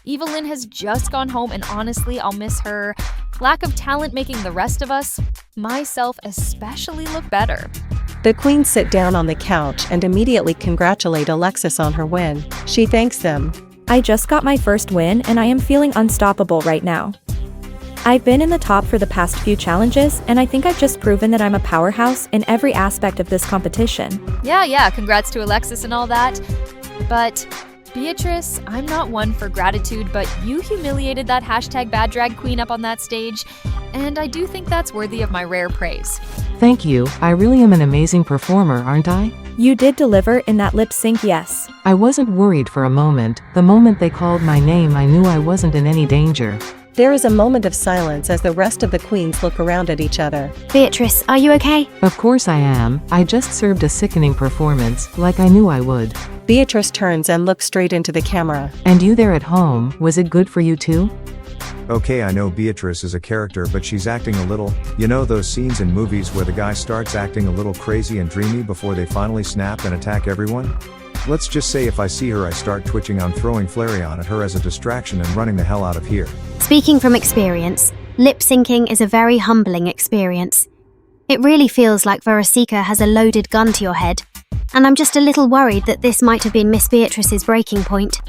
Evelyn has just gone home, and honestly, I'll miss her lack of talent making the rest of us, myself especially, look better. The queens sit down on the couch and immediately congratulate Alexis on her win. She thanks them. I just got my first win and I am feeling unstoppable right now. I've been in the top for the past few challenges, and I think I've just proven that I'm a powerhouse in every aspect of this competition. Yeah, congrats to Alexis and all that. But Beatrice, I'm not one for gratitude, but you humiliated that #bad drag queen up on that stage, and I do think that's worthy of my rare praise. Thank you, I really am an amazing performer, aren't I? You did deliver in that lip sync, yes. I wasn't worried for a moment. The moment they called my name, I knew I wasn't in any danger. There is a moment of silence as the rest of the queens look around at each other. Beatrice, are you okay? Of course I am. I just served a sickening performance, like I knew I would. Beatrice turns and looks straight into the camera. And you there at home, was it good for you too? Okay, I know Beatrice is a character, but she's acting a little, you know those scenes in movies where the guy starts acting a little crazy and dreamy before they finally snap and attack everyone? Let's just say if I see her I start twitching, I'm throwing Flareon at her as a distraction and running the hell out of here. Speaking from experience, lip syncing is a very humbling experience. It really feels like Verosika has a loaded gun to your head, and I'm just a little worried that this might have been Miss Beatrice's breaking point.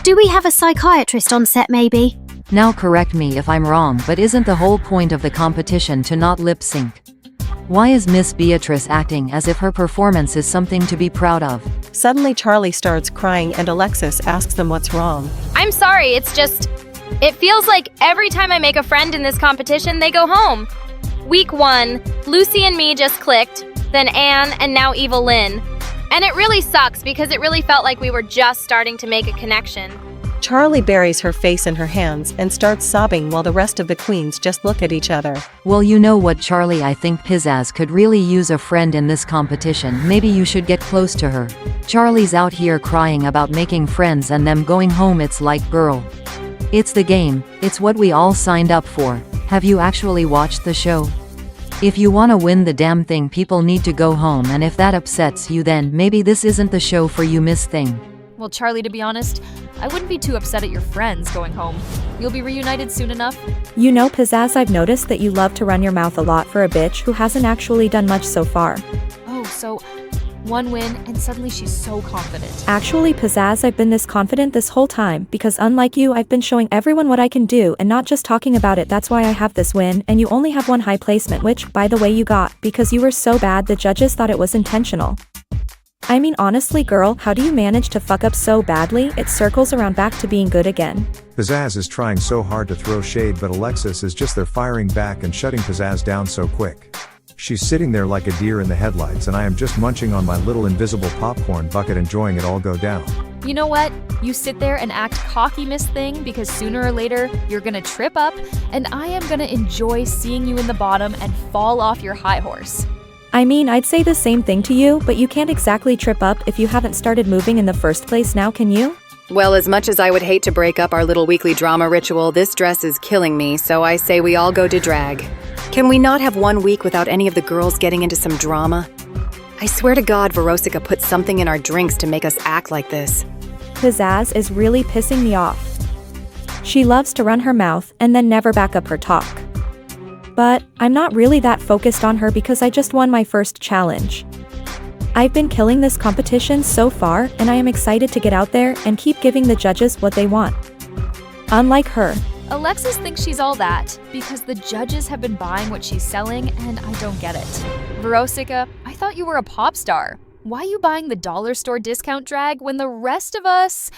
Do we have a psychiatrist on set maybe? Now correct me if I'm wrong, but isn't the whole point of the competition to not lip sync? Why is Miss Beatrice acting as if her performance is something to be proud of? Suddenly Charlie starts crying and Alexis asks them what's wrong. I'm sorry, it's just... it feels like every time I make a friend in this competition, they go home. Week 1, Lucy and me just clicked, then Anne, and now Evelyn. And it really sucks because it really felt like we were just starting to make a connection. Charlie buries her face in her hands and starts sobbing while the rest of the queens just look at each other. Well, you know what, Charlie, I think Pizzazz could really use a friend in this competition. Maybe you should get close to her. Charlie's out here crying about making friends and them going home. It's like, girl, it's the game, it's what we all signed up for. Have you actually watched the show? If you wanna win the damn thing, people need to go home, and if that upsets you, then maybe this isn't the show for you, Miss Thing. Well, Charlie, to be honest, I wouldn't be too upset at your friends going home. You'll be reunited soon enough. You know, Pizzazz, I've noticed that you love to run your mouth a lot for a bitch who hasn't actually done much so far. Oh, so one win and suddenly she's so confident. Actually, Pizzazz, I've been this confident this whole time because unlike you, I've been showing everyone what I can do and not just talking about it. That's why I have this win, and you only have one high placement, which, by the way, you got because you were so bad the judges thought it was intentional. I mean, honestly, girl, how do you manage to fuck up so badly? It circles around back to being good again. Pizzazz is trying so hard to throw shade, but Alexis is just there firing back and shutting Pizzazz down so quick. She's sitting there like a deer in the headlights, and I am just munching on my little invisible popcorn bucket, enjoying it all go down. You know what? You sit there and act cocky, Miss Thing, because sooner or later, you're gonna trip up, and I am gonna enjoy seeing you in the bottom and fall off your high horse. I mean, I'd say the same thing to you, but you can't exactly trip up if you haven't started moving in the first place now, can you? Well, as much as I would hate to break up our little weekly drama ritual, this dress is killing me, so I say we all go to drag. Can we not have 1 week without any of the girls getting into some drama? I swear to God, Verosika put something in our drinks to make us act like this. Pizzazz is really pissing me off. She loves to run her mouth and then never back up her talk. But I'm not really that focused on her because I just won my first challenge. I've been killing this competition so far, and I am excited to get out there and keep giving the judges what they want. Unlike her. Alexis thinks she's all that because the judges have been buying what she's selling, and I don't get it. Verosika, I thought you were a pop star. Why are you buying the dollar store discount drag when the rest of us...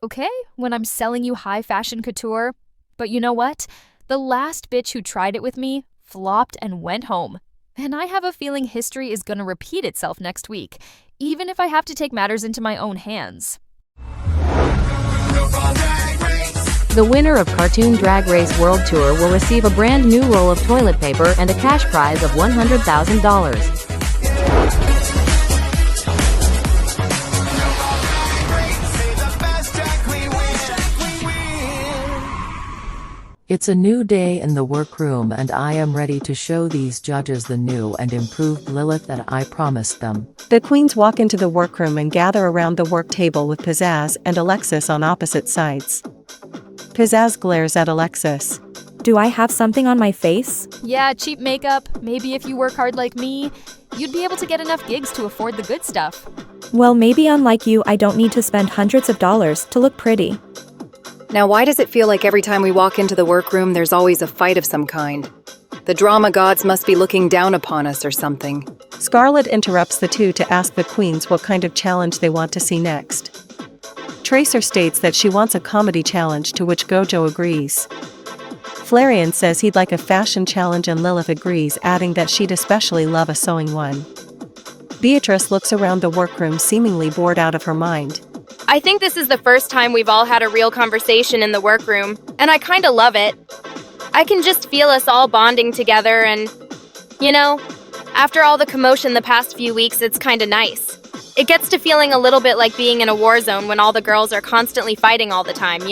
Okay, when I'm selling you high fashion couture. But you know what? The last bitch who tried it with me flopped and went home. And I have a feeling history is gonna repeat itself next week, even if I have to take matters into my own hands. The winner of Cartoon Drag Race World Tour will receive a brand new roll of toilet paper and a cash prize of $100,000. It's a new day in the workroom and I am ready to show these judges the new and improved Lilith that I promised them. The queens walk into the workroom and gather around the work table with Pizzazz and Alexis on opposite sides. Pizzazz glares at Alexis. Do I have something on my face? Yeah, cheap makeup. Maybe if you work hard like me, you'd be able to get enough gigs to afford the good stuff. Well, maybe unlike you, I don't need to spend hundreds of dollars to look pretty. Now, why does it feel like every time we walk into the workroom, there's always a fight of some kind? The drama gods must be looking down upon us or something. Scarlett interrupts the two to ask the queens what kind of challenge they want to see next. Tracer states that she wants a comedy challenge, to which Gojo agrees. Flareon says he'd like a fashion challenge and Lilith agrees, adding that she'd especially love a sewing one. Beatrice looks around the workroom seemingly bored out of her mind. I think this is the first time we've all had a real conversation in the workroom, and I kinda love it. I can just feel us all bonding together and, after all the commotion the past few weeks, it's kinda nice. It gets to feeling a little bit like being in a war zone when all the girls are constantly fighting all the time,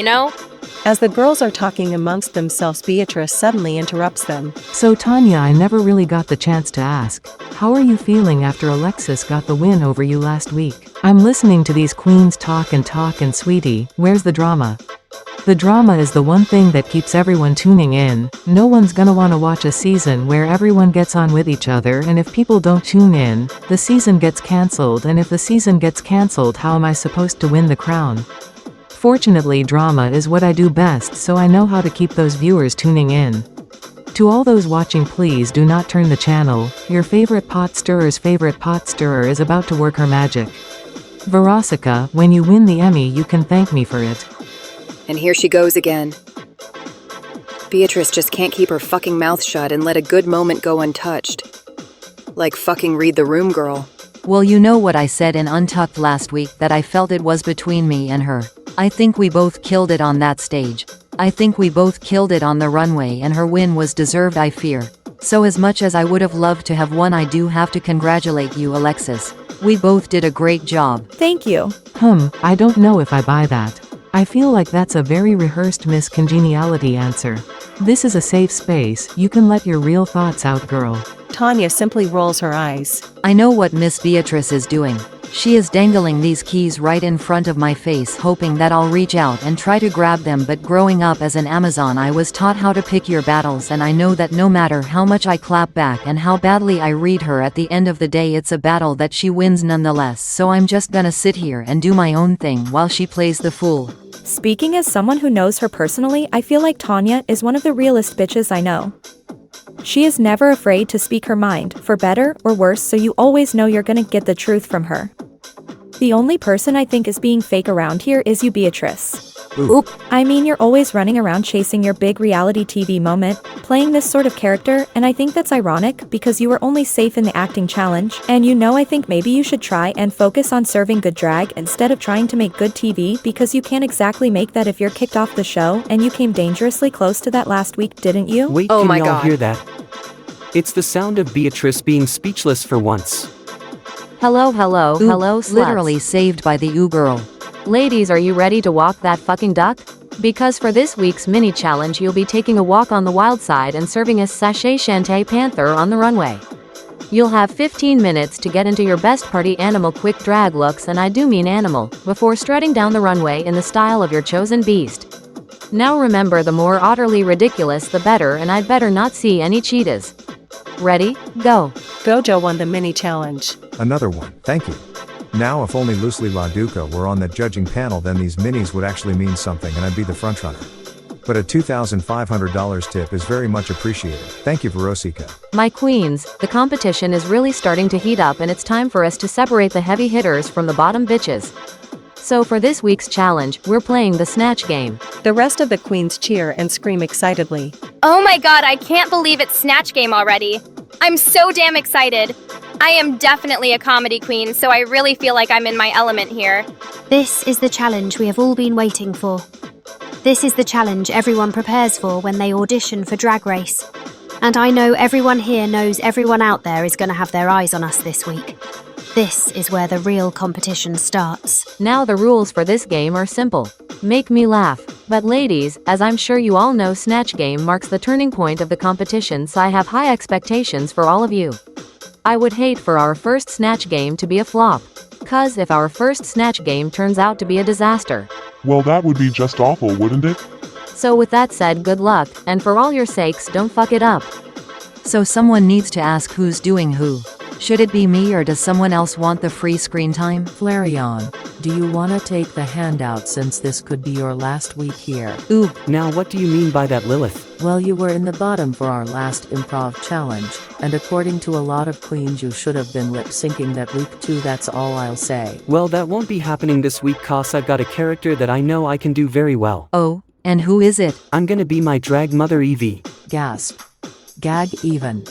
As the girls are talking amongst themselves, Beatrice suddenly interrupts them. So Tanya, I never really got the chance to ask. How are you feeling after Alexis got the win over you last week? I'm listening to these queens talk and sweetie, where's the drama? The drama is the one thing that keeps everyone tuning in. No one's gonna wanna watch a season where everyone gets on with each other, and if people don't tune in, the season gets cancelled, and if the season gets cancelled, how am I supposed to win the crown? Fortunately, drama is what I do best, so I know how to keep those viewers tuning in. To all those watching, please do not turn the channel. Your favorite pot stirrer's favorite pot stirrer is about to work her magic. Veronica, when you win the Emmy, you can thank me for it. And here she goes again. Beatrice just can't keep her fucking mouth shut and let a good moment go untouched. Like fucking read the room, girl. Well, you know what I said in Untucked last week, that I felt it was between me and her. I think we both killed it on that stage. I think we both killed it on the runway, and her win was deserved, I fear. So as much as I would have loved to have won, I do have to congratulate you, Alexis. We both did a great job. Thank you. I don't know if I buy that. I feel like that's a very rehearsed Miss Congeniality answer. This is a safe space, you can let your real thoughts out, girl. Tanya simply rolls her eyes. I know what Miss Beatrice is doing. She is dangling these keys right in front of my face, hoping that I'll reach out and try to grab them, but growing up as an Amazon, I was taught how to pick your battles, and I know that no matter how much I clap back and how badly I read her, at the end of the day it's a battle that she wins nonetheless, so I'm just gonna sit here and do my own thing while she plays the fool. Speaking as someone who knows her personally, I feel like Tanya is one of the realest bitches I know. She is never afraid to speak her mind, for better or worse, so you always know you're gonna get the truth from her. The only person I think is being fake around here is you, Beatrice. Oop. I mean, you're always running around chasing your big reality TV moment, playing this sort of character, and I think that's ironic because you were only safe in the acting challenge, and I think maybe you should try and focus on serving good drag instead of trying to make good TV, because you can't exactly make that if you're kicked off the show, and you came dangerously close to that last week, didn't you? Wait, Oh can my y'all God. hear that? It's the sound of Beatrice being speechless for once. Hello, Ooh, sluts. literally saved by the girl. Ladies, are you ready to walk that fucking duck? Because for this week's mini challenge, you'll be taking a walk on the wild side and serving as Sachet Shantae Panther on the runway. You'll have 15 minutes to get into your best party animal quick drag looks, and I do mean animal, before strutting down the runway in the style of your chosen beast. Now remember, the more utterly ridiculous the better, and I'd better not see any cheetahs. Ready? Go. Gojo won the mini challenge. Another one, thank you. Now if only Loosely La Duca were on that judging panel, then these minis would actually mean something and I'd be the frontrunner. But a $2,500 tip is very much appreciated. Thank you, Veronica. My queens, the competition is really starting to heat up, and it's time for us to separate the heavy hitters from the bottom bitches. So for this week's challenge, we're playing the Snatch game. The rest of the queens cheer and scream excitedly. Oh my god, I can't believe it's Snatch Game already. I'm so damn excited. I am definitely a comedy queen, so I really feel like I'm in my element here. This is the challenge we have all been waiting for. This is the challenge everyone prepares for when they audition for Drag Race. And I know everyone here knows everyone out there is going to have their eyes on us this week. This is where the real competition starts. Now the rules for this game are simple. Make me laugh. But ladies, as I'm sure you all know, Snatch Game marks the turning point of the competition, so I have high expectations for all of you. I would hate for our first Snatch Game to be a flop. Cause if our first Snatch Game turns out to be a disaster. Well, that would be just awful, wouldn't it? So with that said, good luck, and for all your sakes, don't fuck it up. So someone needs to ask who's doing who. Should it be me or does someone else want the free screen time? Flareon, do you wanna take the handout since this could be your last week here? Ooh, now what do you mean by that, Lilith? Well, you were in the bottom for our last improv challenge, and according to a lot of queens you should have been lip-syncing that week too, that's all I'll say. Well, that won't be happening this week cause I've got a character that I know I can do very well. Oh, and who is it? I'm gonna be my drag mother Evie. Gasp. Gag even.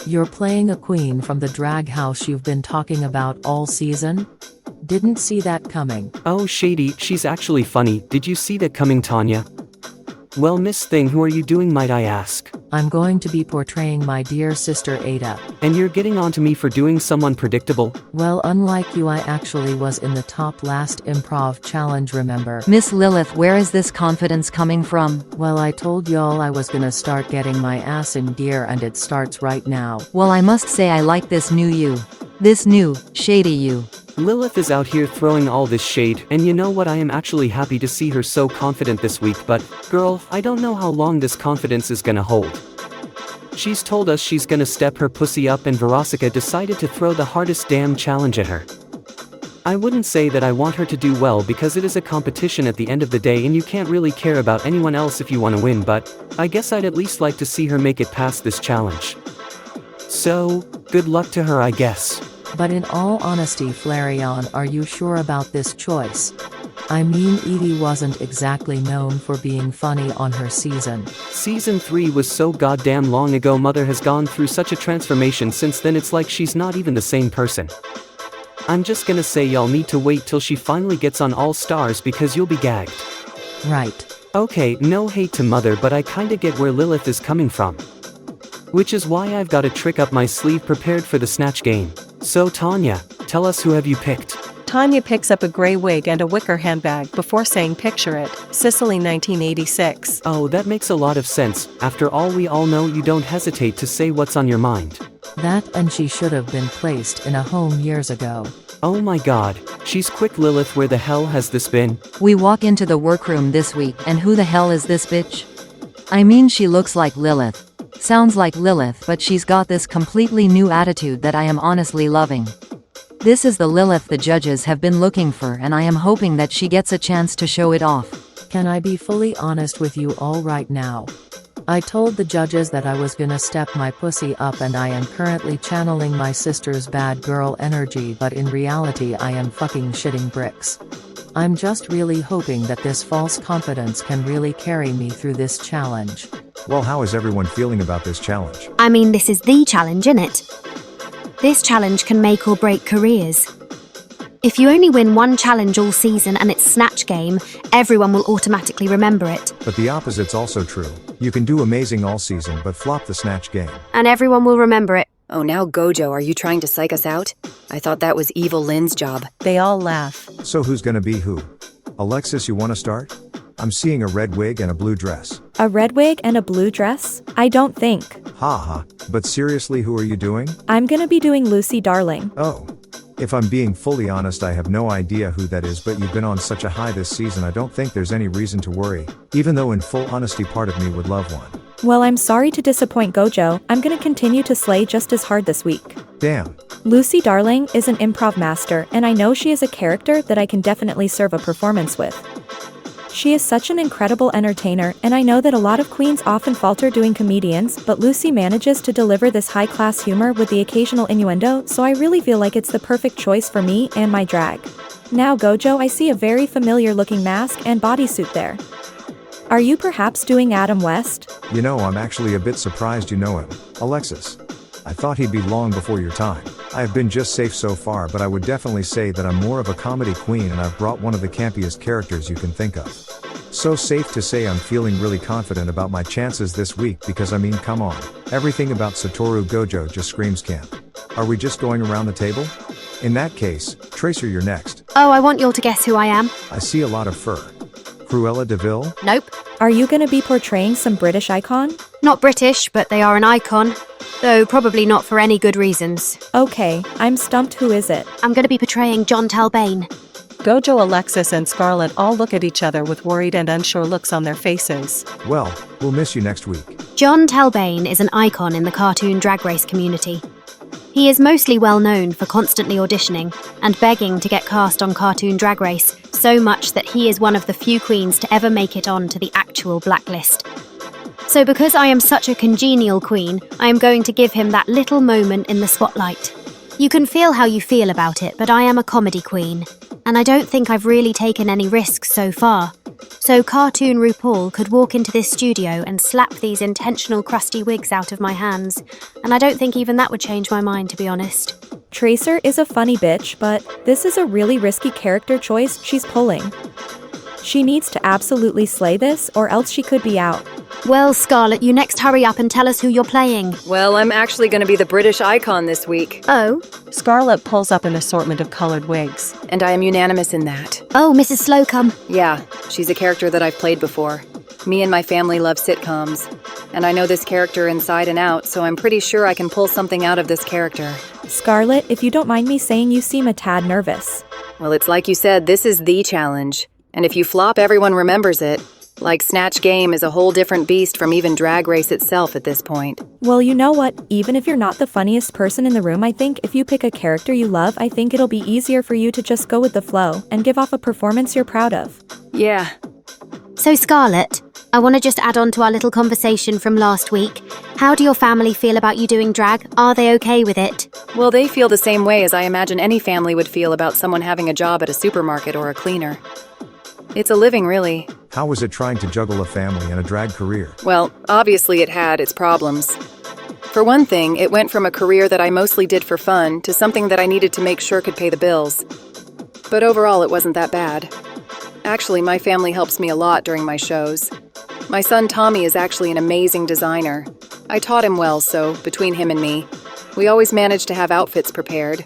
You're playing a queen from the drag house you've been talking about all season? Didn't see that coming. Oh Shady, she's actually funny. Did you see that coming, Tanya? Well, Miss Thing, who are you doing, might I ask? I'm going to be portraying my dear sister Ada. And you're getting on to me for doing someone predictable? Well, unlike you, I actually was in the top last improv challenge, remember? Miss Lilith, where is this confidence coming from? Well, I told y'all I was gonna start getting my ass in gear, and it starts right now. Well, I must say I like this new you. This new, shady you. Lilith is out here throwing all this shade, and you know what, I am actually happy to see her so confident this week, but, girl, I don't know how long this confidence is gonna hold. She's told us she's gonna step her pussy up and Verosika decided to throw the hardest damn challenge at her. I wouldn't say that I want her to do well because it is a competition at the end of the day and you can't really care about anyone else if you want to win, but I guess I'd at least like to see her make it past this challenge. So, good luck to her, I guess. But in all honesty, Flareon, are you sure about this choice? I mean, Edie wasn't exactly known for being funny on her season. Season 3 was so goddamn long ago. Mother has gone through such a transformation since then, it's like she's not even the same person. I'm just gonna say y'all need to wait till she finally gets on All Stars because you'll be gagged. Right. Okay, no hate to Mother, but I kinda get where Lilith is coming from. Which is why I've got a trick up my sleeve prepared for the Snatch Game. So Tanya, tell us, who have you picked? Tanya picks up a gray wig and a wicker handbag before saying, "Picture it, Sicily 1986. Oh, that makes a lot of sense. After all, we all know you don't hesitate to say what's on your mind. That, and she should have been placed in a home years ago. Oh my god, she's quick. Lilith, where the hell has this been? We walk into the workroom this week, and who the hell is this bitch? I mean, she looks like Lilith. Sounds like Lilith, but she's got this completely new attitude that I am honestly loving. This is the Lilith the judges have been looking for, and I am hoping that she gets a chance to show it off. Can I be fully honest with you all right now? I told the judges that I was gonna step my pussy up, and I am currently channeling my sister's bad girl energy, but in reality I am fucking shitting bricks. I'm just really hoping that this false confidence can really carry me through this challenge. Well, how is everyone feeling about this challenge? I mean, this is the challenge, innit? This challenge can make or break careers. If you only win one challenge all season and it's Snatch Game, everyone will automatically remember it. But the opposite's also true. You can do amazing all season but flop the Snatch Game. And everyone will remember it. Oh, now Gojo, are you trying to psych us out? I thought that was Evil Lynn's job. They all laugh. So who's gonna be who? Alexis, you wanna start? I'm seeing a red wig and a blue dress. A red wig and a blue dress? I don't think. Haha, but seriously, who are you doing? I'm gonna be doing Lucy Darling. Oh. If I'm being fully honest, I have no idea who that is, but you've been on such a high this season, I don't think there's any reason to worry, even though in full honesty part of me would love one. Well, I'm sorry to disappoint Gojo, I'm gonna continue to slay just as hard this week. Damn. Lucy Darling is an improv master, and I know she is a character that I can definitely serve a performance with. She is such an incredible entertainer, and I know that a lot of queens often falter doing comedians, but Lucy manages to deliver this high-class humor with the occasional innuendo, so I really feel like it's the perfect choice for me and my drag. Now Gojo, I see a very familiar-looking mask and bodysuit there. Are you perhaps doing Adam West? You know, I'm actually a bit surprised you know him. Alexis. I thought he'd be long before your time. I have been just safe so far, but I would definitely say that I'm more of a comedy queen and I've brought one of the campiest characters you can think of. So safe to say I'm feeling really confident about my chances this week because I mean, come on. Everything about Satoru Gojo just screams camp. Are we just going around the table? In that case, Tracer, you're next. Oh, I want y'all to guess who I am. I see a lot of fur. Cruella de Vil? Nope. Are you gonna be portraying some British icon? Not British, but they are an icon. Though probably not for any good reasons. Okay, I'm stumped. Who is it? I'm going to be portraying John Talbane. Gojo, Alexis, and Scarlett all look at each other with worried and unsure looks on their faces. Well, we'll miss you next week. John Talbane is an icon in the cartoon drag race community. He is mostly well known for constantly auditioning and begging to get cast on Cartoon Drag Race, so much that he is one of the few queens to ever make it on to the actual blacklist. So because I am such a congenial queen, I am going to give him that little moment in the spotlight. You can feel how you feel about it, but I am a comedy queen, and I don't think I've really taken any risks so far. So Cartoon RuPaul could walk into this studio and slap these intentional crusty wigs out of my hands, and I don't think even that would change my mind, to be honest. Tracer is a funny bitch, but this is a really risky character choice she's pulling. She needs to absolutely slay this, or else she could be out. Well, Scarlett, you next hurry up and tell us who you're playing. Well, I'm actually going to be the British icon this week. Oh? Scarlett pulls up an assortment of colored wigs. And I am unanimous in that. Oh, Mrs. Slocum. Yeah, she's a character that I've played before. Me and my family love sitcoms. And I know this character inside and out, so I'm pretty sure I can pull something out of this character. Scarlett, if you don't mind me saying, you seem a tad nervous. Well, it's like you said, this is the challenge. And if you flop, everyone remembers it. Like Snatch Game is a whole different beast from even Drag Race itself at this point. Well, you know what? Even if you're not the funniest person in the room, I think if you pick a character you love, I think it'll be easier for you to just go with the flow and give off a performance you're proud of. Yeah. So, Scarlett, I want to just add on to our little conversation from last week. How do your family feel about you doing drag? Are they okay with it? Well, they feel the same way as I imagine any family would feel about someone having a job at a supermarket or a cleaner. It's a living, really. How was it trying to juggle a family and a drag career? Well, obviously it had its problems. For one thing, it went from a career that I mostly did for fun to something that I needed to make sure could pay the bills. But overall, it wasn't that bad. Actually, my family helps me a lot during my shows. My son Tommy is actually an amazing designer. I taught him well, so between him and me, we always manage to have outfits prepared.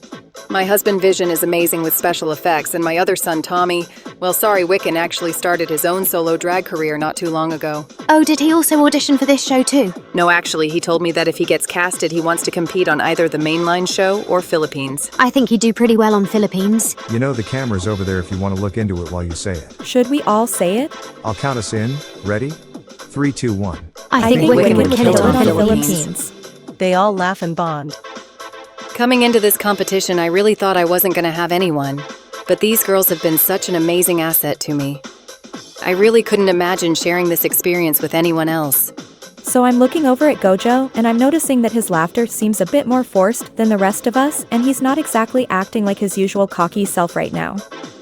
My husband Vision is amazing with special effects, and my other son Tommy, well, sorry, Wiccan actually started his own solo drag career not too long ago. Oh, did he also audition for this show too? No, actually, he told me that if he gets casted, he wants to compete on either the mainline show or Philippines. I think he'd do pretty well on Philippines. You know the camera's over there if you want to look into it while you say it. Should we all say it? I'll count us in. Ready? 3, 2, 1. I think Wiccan would kill it on Philippines. They all laugh and bond. Coming into this competition, I really thought I wasn't going to have anyone. But these girls have been such an amazing asset to me. I really couldn't imagine sharing this experience with anyone else. So I'm looking over at Gojo, and I'm noticing that his laughter seems a bit more forced than the rest of us, and he's not exactly acting like his usual cocky self right now.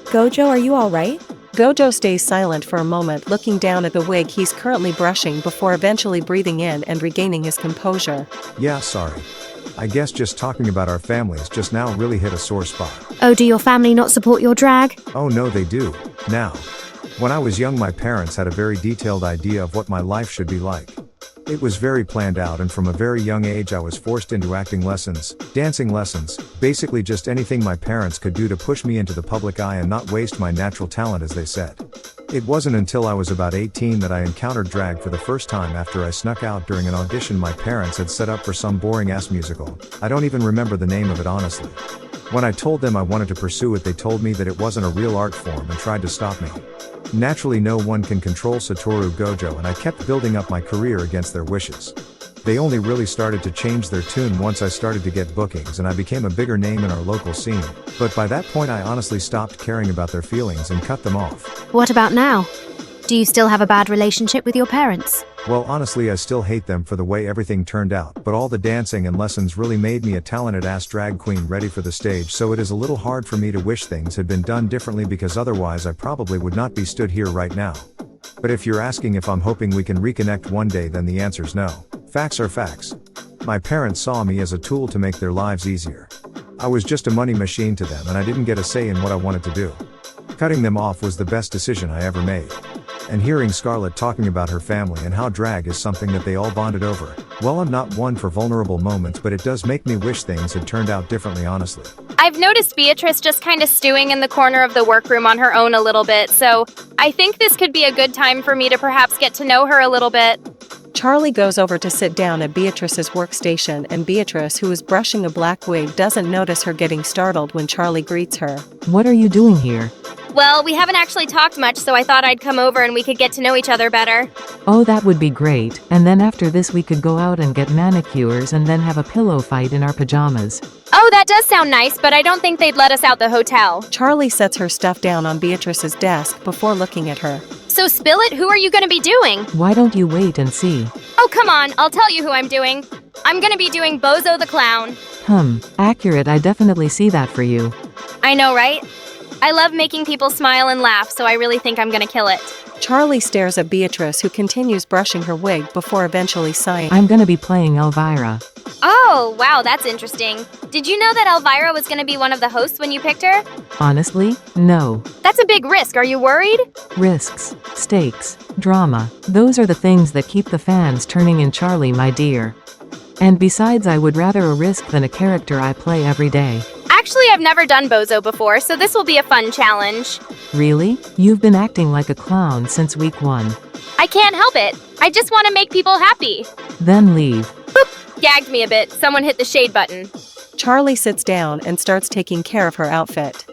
Gojo, are you alright? Gojo stays silent for a moment, looking down at the wig he's currently brushing before eventually breathing in and regaining his composure. Yeah, sorry. I guess just talking about our families just now really hit a sore spot. Oh, do your family not support your drag? Oh no, they do. Now. When I was young, my parents had a very detailed idea of what my life should be like. It was very planned out, and from a very young age I was forced into acting lessons, dancing lessons, basically just anything my parents could do to push me into the public eye and not waste my natural talent, as they said. It wasn't until I was about 18 that I encountered drag for the first time after I snuck out during an audition my parents had set up for some boring-ass musical. I don't even remember the name of it, honestly. When I told them I wanted to pursue it, they told me that it wasn't a real art form and tried to stop me. Naturally, no one can control Satoru Gojo, and I kept building up my career against their wishes. They only really started to change their tune once I started to get bookings and I became a bigger name in our local scene, but by that point I honestly stopped caring about their feelings and cut them off. What about now? Do you still have a bad relationship with your parents? Well, honestly, I still hate them for the way everything turned out, but all the dancing and lessons really made me a talented-ass drag queen ready for the stage, so it is a little hard for me to wish things had been done differently, because otherwise I probably would not be stood here right now. But if you're asking if I'm hoping we can reconnect one day, then the answer's no. Facts are facts. My parents saw me as a tool to make their lives easier. I was just a money machine to them, and I didn't get a say in what I wanted to do. Cutting them off was the best decision I ever made. And hearing Scarlett talking about her family and how drag is something that they all bonded over, well, I'm not one for vulnerable moments, but it does make me wish things had turned out differently, honestly. I've noticed Beatrice just kind of stewing in the corner of the workroom on her own a little bit, so I think this could be a good time for me to perhaps get to know her a little bit. Charlie goes over to sit down at Beatrice's workstation, and Beatrice, who is brushing a black wig, doesn't notice her getting startled when Charlie greets her. What are you doing here? Well, we haven't actually talked much, so I thought I'd come over and we could get to know each other better. Oh, that would be great. And then after this we could go out and get manicures and then have a pillow fight in our pajamas. Oh, that does sound nice, but I don't think they'd let us out the hotel. Charlie sets her stuff down on Beatrice's desk before looking at her. So spill it, who are you gonna be doing? Why don't you wait and see? Oh, come on, I'll tell you who I'm doing. I'm gonna be doing Bozo the Clown. Accurate, I definitely see that for you. I know, right? I love making people smile and laugh, so I really think I'm gonna kill it. Charlie stares at Beatrice, who continues brushing her wig before eventually sighing. I'm gonna be playing Elvira. Oh, wow, that's interesting. Did you know that Elvira was gonna be one of the hosts when you picked her? Honestly, no. That's a big risk, are you worried? Risks, stakes, drama, those are the things that keep the fans turning in Charlie, my dear. And besides, I would rather a risk than a character I play every day. Actually, I've never done Bozo before, so this will be a fun challenge. Really? You've been acting like a clown since week 1. I can't help it. I just want to make people happy. Then leave. Boop! Gagged me a bit. Someone hit the shade button. Charlie sits down and starts taking care of her outfit.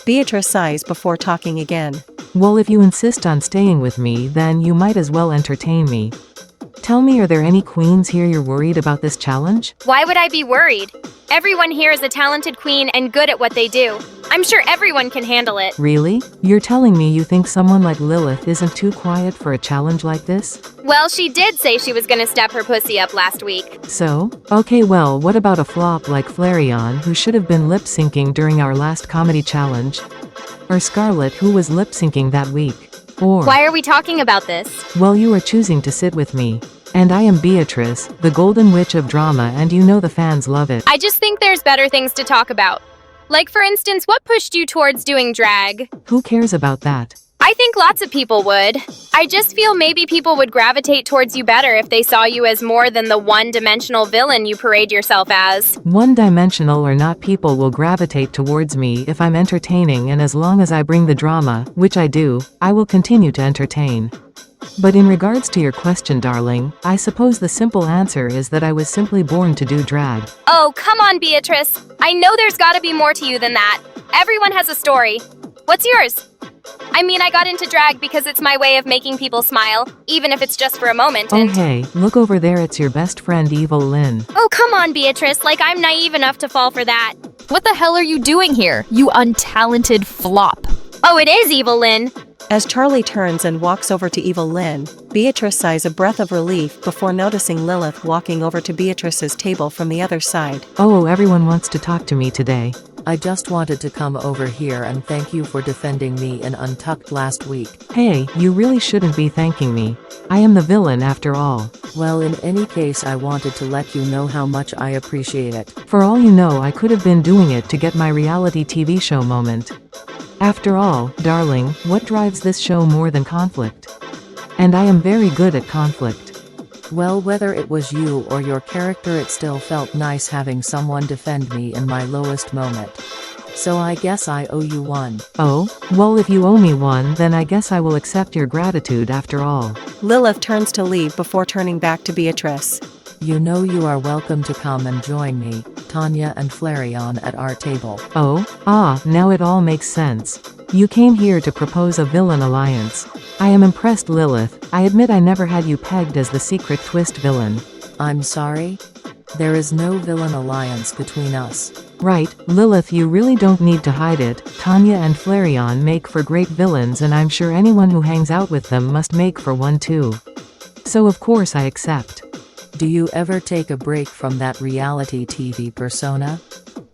Beatrice sighs before talking again. Well, if you insist on staying with me, then you might as well entertain me. Tell me, are there any queens here you're worried about this challenge? Why would I be worried? Everyone here is a talented queen and good at what they do. I'm sure everyone can handle it. Really? You're telling me you think someone like Lilith isn't too quiet for a challenge like this? Well, she did say she was gonna step her pussy up last week. So? Okay, well, what about a flop like Flareon, who should have been lip-syncing during our last comedy challenge? Or Scarlett, who was lip-syncing that week? Or... Why are we talking about this? Well, you are choosing to sit with me. And I am Beatrice, the golden witch of drama, and you know the fans love it. I just think there's better things to talk about. Like, for instance, what pushed you towards doing drag? Who cares about that? I think lots of people would. I just feel maybe people would gravitate towards you better if they saw you as more than the one-dimensional villain you parade yourself as. One-dimensional or not, people will gravitate towards me if I'm entertaining, and as long as I bring the drama, which I do, I will continue to entertain. But in regards to your question, darling, I suppose the simple answer is that I was simply born to do drag. Oh, come on, Beatrice. I know there's gotta be more to you than that. Everyone has a story. What's yours? I mean, I got into drag because it's my way of making people smile, even if it's just for a moment. Oh hey, look over there, it's your best friend Evil Lynn. Oh, come on, Beatrice, like I'm naive enough to fall for that. What the hell are you doing here, you untalented flop? Oh, it is Evil Lynn. As Charlie turns and walks over to Evil Lynn, Beatrice sighs a breath of relief before noticing Lilith walking over to Beatrice's table from the other side. Oh, everyone wants to talk to me today. I just wanted to come over here and thank you for defending me in Untucked last week. Hey, you really shouldn't be thanking me. I am the villain after all. Well, in any case, I wanted to let you know how much I appreciate it. For all you know, I could have been doing it to get my reality TV show moment. After all, darling, what drives this show more than conflict? And I am very good at conflict. Well, whether it was you or your character, it still felt nice having someone defend me in my lowest moment. So I guess I owe you one. Oh? Well, if you owe me one, then I guess I will accept your gratitude after all. Lilith turns to leave before turning back to Beatrice. You know you are welcome to come and join me, Tanya and Flareon, at our table. Oh? Now it all makes sense. You came here to propose a villain alliance. I am impressed, Lilith. I admit I never had you pegged as the secret twist villain. I'm sorry? There is no villain alliance between us. Right, Lilith, you really don't need to hide it. Tanya and Flareon make for great villains, and I'm sure anyone who hangs out with them must make for one too. So of course I accept. Do you ever take a break from that reality TV persona?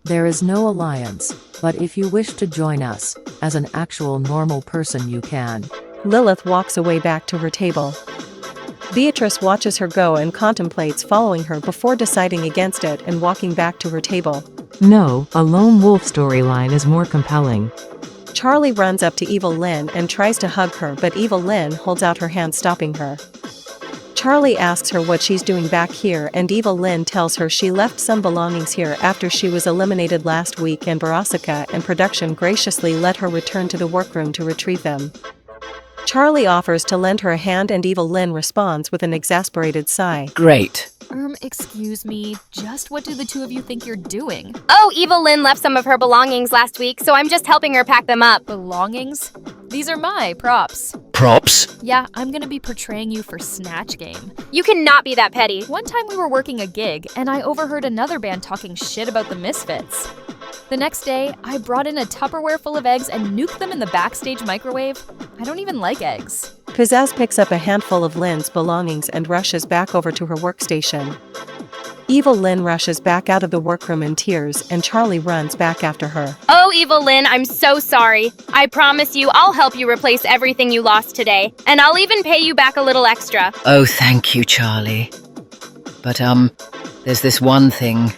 There is no alliance, but if you wish to join us, as an actual normal person you can. Lilith walks away back to her table. Beatrice watches her go and contemplates following her before deciding against it and walking back to her table. No, a lone wolf storyline is more compelling. Charlie runs up to Evil Lynn and tries to hug her, but Evil Lynn holds out her hand, stopping her. Charlie asks her what she's doing back here, and Evil Lynn tells her she left some belongings here after she was eliminated last week, and Veronica and production graciously let her return to the workroom to retrieve them. Charlie offers to lend her a hand, and Evil Lynn responds with an exasperated sigh. Great. Excuse me, just what do the two of you think you're doing? Oh, Evil Lynn left some of her belongings last week, so I'm just helping her pack them up. Belongings? These are my props. Props? Yeah, I'm gonna be portraying you for Snatch Game. You cannot be that petty. One time we were working a gig, and I overheard another band talking shit about the Misfits. The next day, I brought in a Tupperware full of eggs and nuked them in the backstage microwave. I don't even like eggs. Pizzazz picks up a handful of Lynn's belongings and rushes back over to her workstation. Evil Lynn rushes back out of the workroom in tears, and Charlie runs back after her. Oh, Evil Lynn, I'm so sorry. I promise you I'll help you replace everything you lost today, and I'll even pay you back a little extra. Oh, thank you, Charlie. But, there's this one thing.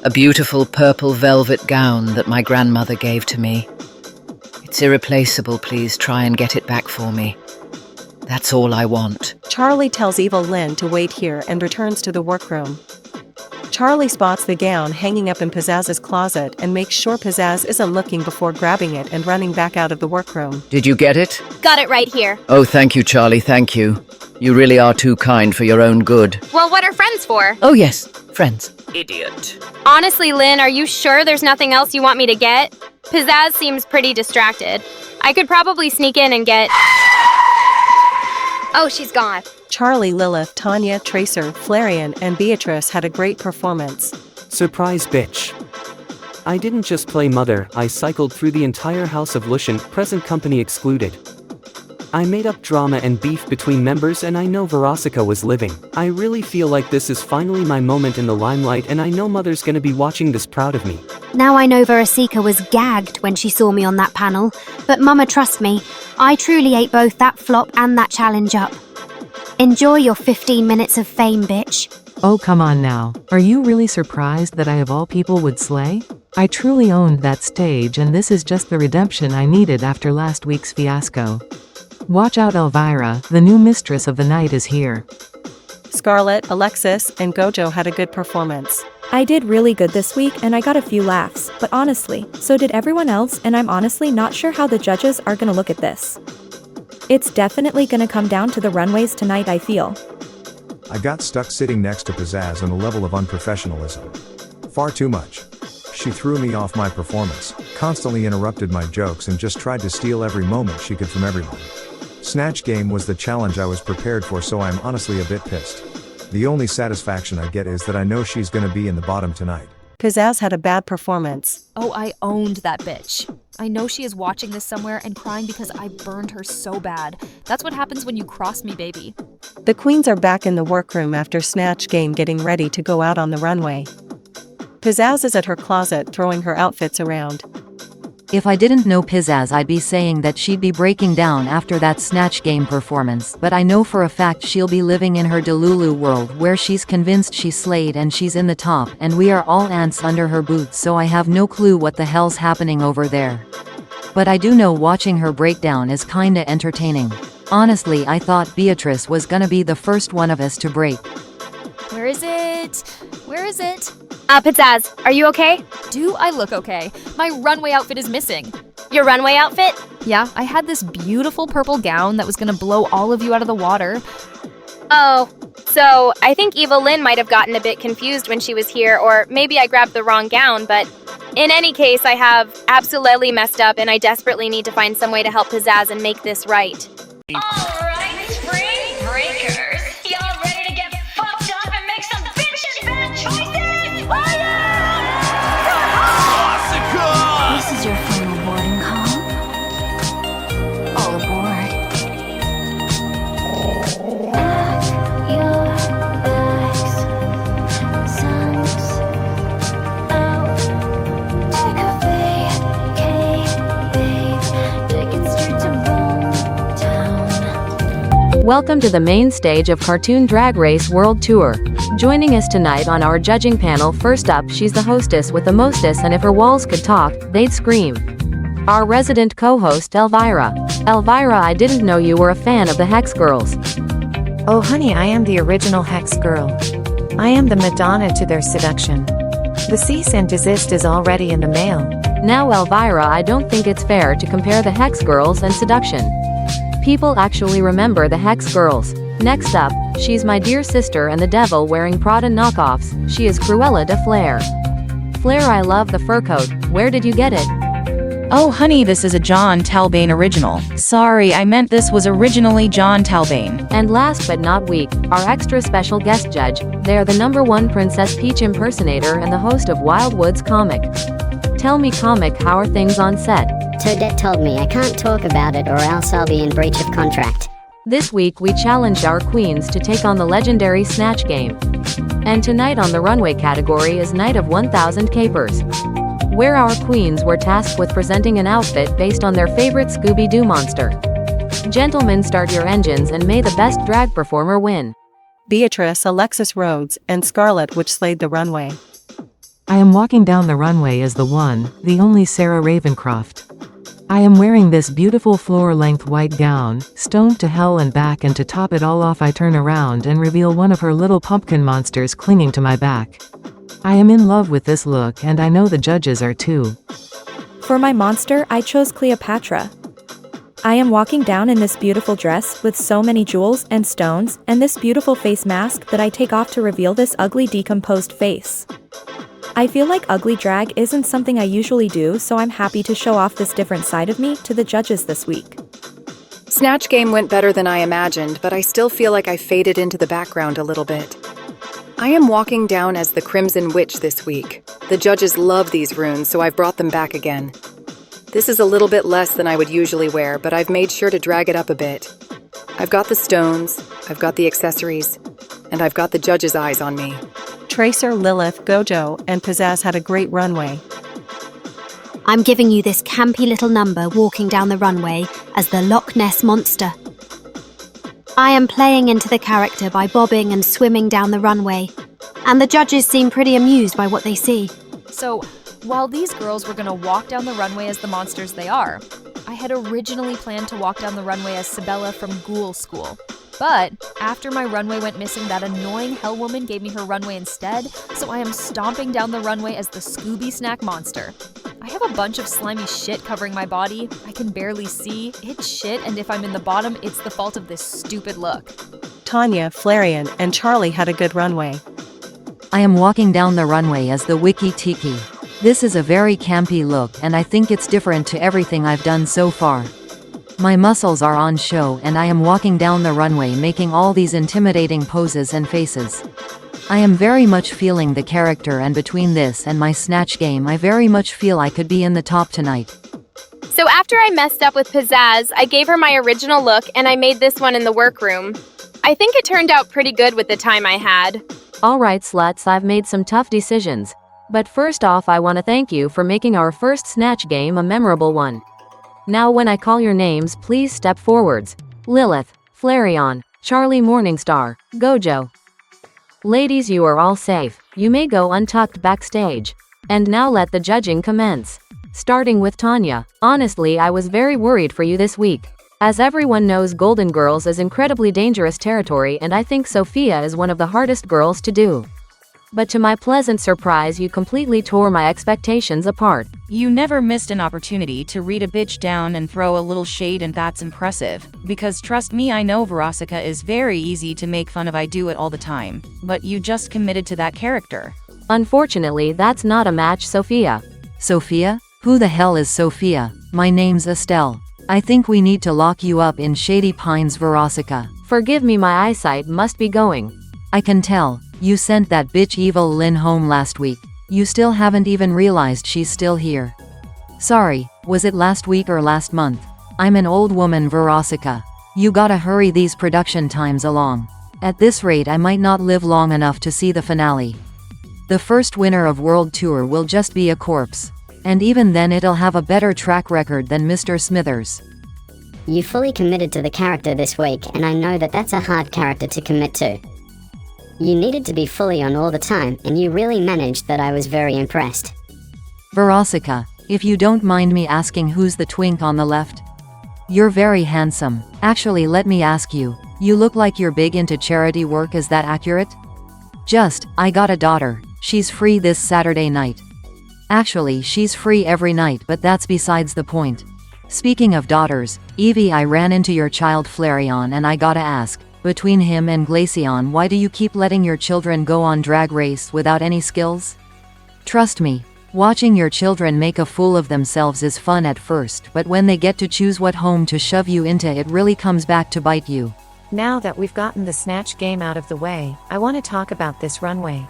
A beautiful purple velvet gown that my grandmother gave to me. It's irreplaceable. Please try and get it back for me. That's all I want. Charlie tells Evil Lynn to wait here and returns to the workroom. Charlie spots the gown hanging up in Pizzazz's closet and makes sure Pizzazz isn't looking before grabbing it and running back out of the workroom. Did you get it? Got it right here. Oh, thank you, Charlie, thank you. You really are too kind for your own good. Well, what are friends for? Oh, yes, friends. Idiot. Honestly, Lynn, are you sure there's nothing else you want me to get? Pizzazz seems pretty distracted. I could probably sneak in and get... Oh, she's gone. Charlie, Lilith, Tanya, Tracer, Flarian, and Beatrice had a great performance. Surprise, bitch. I didn't just play mother, I cycled through the entire house of Lucian, present company excluded. I made up drama and beef between members, and I know Veronica was living. I really feel like this is finally my moment in the limelight, and I know mother's gonna be watching this proud of me. Now I know Veronica was gagged when she saw me on that panel, but Mama, trust me, I truly ate both that flop and that challenge up. Enjoy your 15 minutes of fame, bitch. Oh, come on now. Are you really surprised that I of all people would slay? I truly owned that stage, and this is just the redemption I needed after last week's fiasco. Watch out, Elvira, the new mistress of the night is here. Scarlett, Alexis, and Gojo had a good performance. I did really good this week and I got a few laughs, but honestly, so did everyone else, and I'm honestly not sure how the judges are gonna look at this. It's definitely gonna come down to the runways tonight, I feel. I got stuck sitting next to Pizzazz on a level of unprofessionalism. Far too much. She threw me off my performance, constantly interrupted my jokes, and just tried to steal every moment she could from everyone. Snatch Game was the challenge I was prepared for, so I'm honestly a bit pissed. The only satisfaction I get is that I know she's gonna be in the bottom tonight. Pizzazz had a bad performance. Oh, I owned that bitch. I know she is watching this somewhere and crying because I burned her so bad. That's what happens when you cross me, baby. The queens are back in the workroom after Snatch Game, getting ready to go out on the runway. Pizzazz is at her closet throwing her outfits around. If I didn't know Pizzazz, I'd be saying that she'd be breaking down after that Snatch Game performance, but I know for a fact she'll be living in her Delulu world where she's convinced she slayed and she's in the top, and we are all ants under her boots, so I have no clue what the hell's happening over there. But I do know watching her breakdown is kinda entertaining. Honestly, I thought Beatrice was gonna be the first one of us to break. Where is it? Where is it? Pizzazz, are you okay? Do I look okay? My runway outfit is missing. Your runway outfit? Yeah, I had this beautiful purple gown that was gonna blow all of you out of the water. Oh, so I think Evil Lynn might have gotten a bit confused when she was here, or maybe I grabbed the wrong gown, but in any case, I have absolutely messed up, and I desperately need to find some way to help Pizzazz and make this right. Alright, spring breakers. Y'all ready to get fucked up and make some bitchin' bad choices? This is your final boarding call. All aboard. Pack your bags. Sun's out. Take a vacay, babe. Take it straight to Bone Town. Welcome to the main stage of Cartoon Drag Race World Tour. Joining us tonight on our judging panel, first up, she's the hostess with the mostest, and if her walls could talk, they'd scream. Our resident co-host, Elvira. Elvira, I didn't know you were a fan of the Hex Girls. Oh honey, I am the original Hex girl. I am the Madonna to their seduction. The cease and desist is already in the mail. Now Elvira, I don't think it's fair to compare the Hex Girls and Seduction. People actually remember the Hex Girls. Next up, she's my dear sister and the devil wearing Prada knockoffs. She is Cruella de Flare. Flare, I love the fur coat. Where did you get it? Oh honey, this is a John Talbane original. Sorry, I meant this was originally John Talbane. And last but not least, our extra special guest judge. They are the #1 Princess Peach impersonator and the host of Wildwood's Comic. Tell me, Comic, how are things on set? Toadette told me I can't talk about it or else I'll be in breach of contract. This week we challenged our queens to take on the legendary Snatch game. And tonight on the runway category is Night of 1000 Capers, where our queens were tasked with presenting an outfit based on their favorite Scooby-Doo monster. Gentlemen, start your engines and may the best drag performer win. Beatrice, Alexis Rhodes, and Scarlett which slayed the runway. I am walking down the runway as the one, the only Sarah Ravencroft. I am wearing this beautiful floor-length white gown, stoned to hell and back, and to top it all off I turn around and reveal one of her little pumpkin monsters clinging to my back. I am in love with this look and I know the judges are too. For my monster, I chose Cleopatra. I am walking down in this beautiful dress with so many jewels and stones, and this beautiful face mask that I take off to reveal this ugly decomposed face. I feel like ugly drag isn't something I usually do, so I'm happy to show off this different side of me to the judges this week. Snatch game went better than I imagined, but I still feel like I faded into the background a little bit. I am walking down as the Crimson Witch this week. The judges love these runes, so I've brought them back again. This is a little bit less than I would usually wear, but I've made sure to drag it up a bit. I've got the stones, I've got the accessories, and I've got the judges' eyes on me. Tracer, Lilith, Gojo, and Pizzazz had a great runway. I'm giving you this campy little number walking down the runway as the Loch Ness Monster. I am playing into the character by bobbing and swimming down the runway, and the judges seem pretty amused by what they see. So, while these girls were gonna walk down the runway as the monsters they are, I had originally planned to walk down the runway as Sabella from Ghoul School. But after my runway went missing, that annoying hell woman gave me her runway instead, so I am stomping down the runway as the Scooby Snack Monster. I have a bunch of slimy shit covering my body. I can barely see. It's shit, and if I'm in the bottom, it's the fault of this stupid look. Tanya, Flarian, and Charlie had a good runway. I am walking down the runway as the Wiki Tiki. This is a very campy look and I think it's different to everything I've done so far. My muscles are on show and I am walking down the runway making all these intimidating poses and faces. I am very much feeling the character, and between this and my Snatch game I very much feel I could be in the top tonight. So after I messed up with Pizzazz, I gave her my original look and I made this one in the workroom. I think it turned out pretty good with the time I had. Alright sluts, I've made some tough decisions. But first off, I want to thank you for making our first Snatch game a memorable one. Now when I call your names, please step forwards. Lilith, Flareon, Charlie Morningstar, Gojo. Ladies, you are all safe. You may go untucked backstage. And now let the judging commence. Starting with Tanya. Honestly, I was very worried for you this week. As everyone knows, Golden Girls is incredibly dangerous territory, and I think Sophia is one of the hardest girls to do. But to my pleasant surprise, you completely tore my expectations apart. You never missed an opportunity to read a bitch down and throw a little shade, and that's impressive. Because trust me, I know Verosika is very easy to make fun of. I do it all the time. But you just committed to that character. Unfortunately, that's not a match, Sophia. Sophia? Who the hell is Sophia? My name's Estelle. I think we need to lock you up in Shady Pines, Verosika. Forgive me, my eyesight must be going. I can tell. You sent that bitch Evil Lynn home last week. You still haven't even realized she's still here. Sorry, was it last week or last month? I'm an old woman, Verosika. You gotta hurry these production times along. At this rate, I might not live long enough to see the finale. The first winner of World Tour will just be a corpse. And even then it'll have a better track record than Mr. Smithers. You fully committed to the character this week, and I know that that's a hard character to commit to. You needed to be fully on all the time, and you really managed that. I was very impressed. Verosika, if you don't mind me asking, who's the twink on the left? You're very handsome. Actually, let me ask you, You look like you're big into charity work, is that accurate? I got a daughter. She's free this Saturday night. Actually, she's free every night, but that's besides the point. Speaking of daughters, Evie, I ran into your child Flareon and I gotta ask, between him and Glaceon, why do you keep letting your children go on drag race without any skills? Trust me, watching your children make a fool of themselves is fun at first, but when they get to choose what home to shove you into, it really comes back to bite you. Now that we've gotten the Snatch game out of the way, I want to talk about this runway.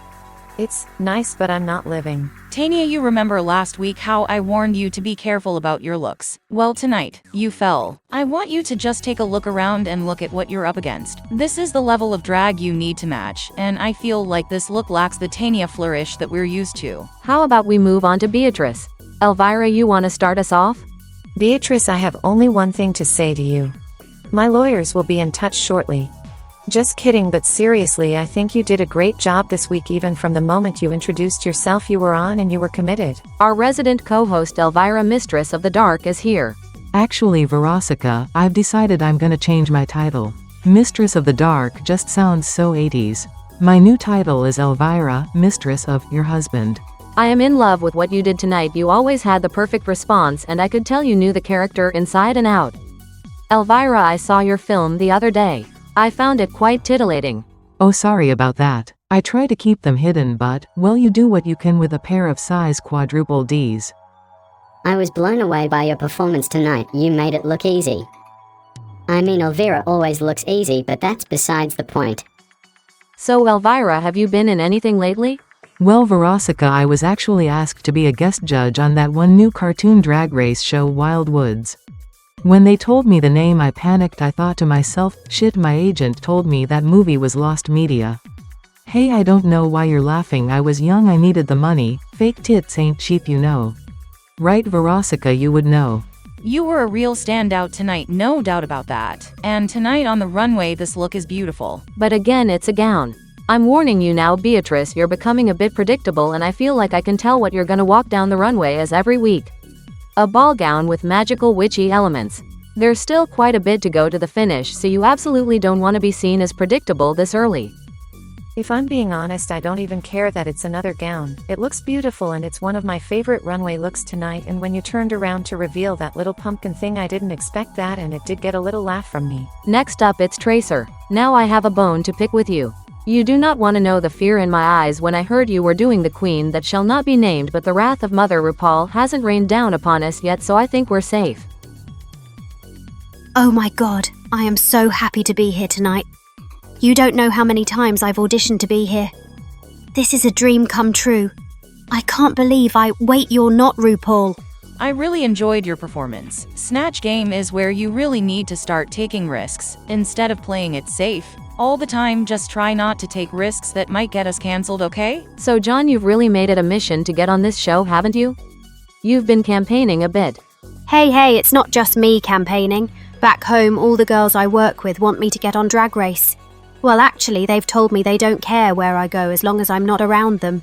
It's nice, but I'm not living. Tanya, you remember last week how I warned you to be careful about your looks? Well, tonight, you fell. I want you to just take a look around and look at what you're up against. This is the level of drag you need to match, and I feel like this look lacks the Tanya flourish that we're used to. How about we move on to Beatrice? Elvira, you want to start us off? Beatrice, I have only one thing to say to you. My lawyers will be in touch shortly. Just kidding, but seriously, I think you did a great job this week. Even from the moment you introduced yourself, you were on and you were committed. Our resident co-host Elvira, Mistress of the Dark, is here. Actually, Verosica, I've decided I'm gonna change my title. Mistress of the Dark just sounds so 80s. My new title is Elvira, Mistress of Your Husband. I am in love with what you did tonight. You always had the perfect response, and I could tell you knew the character inside and out. Elvira, I saw your film the other day. I found it quite titillating. Oh, sorry about that. I try to keep them hidden, but, well, you do what you can with a pair of size quadruple Ds. I was blown away by your performance tonight. You made it look easy. I mean, Elvira always looks easy, but that's besides the point. So, Elvira, have you been in anything lately? Well, Verosica, I was actually asked to be a guest judge on that one new cartoon drag race show, Wild Woods. When they told me the name, I panicked. I thought to myself, shit, my agent told me that movie was lost media. Hey, I don't know why you're laughing. I was young, I needed the money. Fake tits ain't cheap, you know. Right, Verosica, you would know. You were a real standout tonight, no doubt about that. And tonight on the runway, this look is beautiful. But again, it's a gown. I'm warning you now, Beatrice, you're becoming a bit predictable, and I feel like I can tell what you're gonna walk down the runway as every week. A ball gown with magical witchy elements. There's still quite a bit to go to the finish, so you absolutely don't want to be seen as predictable this early. If I'm being honest, I don't even care that it's another gown. It looks beautiful and it's one of my favorite runway looks tonight, and when you turned around to reveal that little pumpkin thing, I didn't expect that, and it did get a little laugh from me. Next up, it's Tracer. Now I have a bone to pick with you. You do not want to know the fear in my eyes when I heard you were doing the queen that shall not be named, but the wrath of Mother RuPaul hasn't rained down upon us yet, so I think we're safe. Oh my god, I am so happy to be here tonight. You don't know how many times I've auditioned to be here. This is a dream come true. I can't believe wait, you're not RuPaul. I really enjoyed your performance. Snatch Game is where you really need to start taking risks, instead of playing it safe. All the time, just try not to take risks that might get us cancelled, okay? So John, you've really made it a mission to get on this show, haven't you? You've been campaigning a bit. Hey, it's not just me campaigning. Back home, all the girls I work with want me to get on Drag Race. Well, actually, they've told me they don't care where I go as long as I'm not around them.